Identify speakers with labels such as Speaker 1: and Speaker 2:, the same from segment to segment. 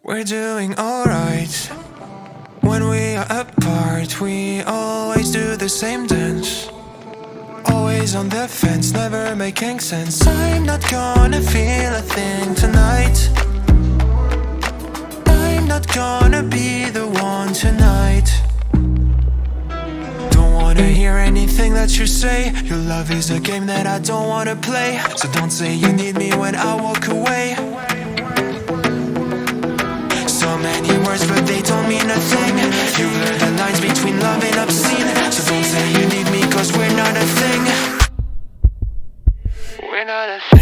Speaker 1: We're doing alright. When we are apart, we always do the same dance. Always on the fence, never making sense. I'm not gonna feel a thing tonight. I'm not gonna be the one tonight. Don't wanna hear anything that you say. Your love is a game that I don't wanna play. So don't say you need me when I walk away. So many words but they don't mean a thing. You blur the lines between love and obscene. So don't say you need me cause we're not a thing. We're not a thing.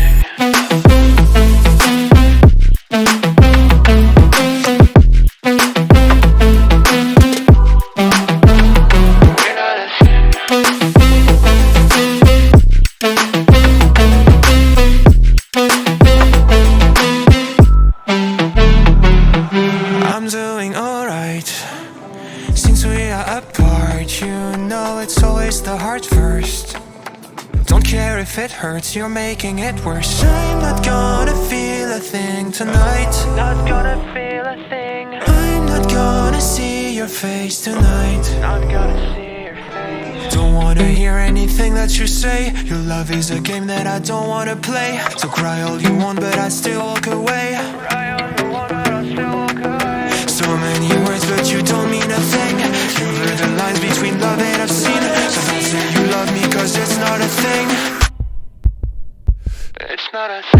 Speaker 1: I'm doing alright. Since we are apart, you know it's always the heart first. Don't care if it hurts, you're making it worse. I'm not gonna feel a thing tonight. Not gonna feel a thing. I'm not gonna see your face tonight. Not gonna see your face. Don't wanna hear anything that you say. Your love is a game that I don't wanna play. So cry all you want but I still walk away. Cry all you want but I still walk away. So many words but you don't mean a thing. You blur the lines between love and obscene. So don't say you love me cause it's not a thing. It's not a thing.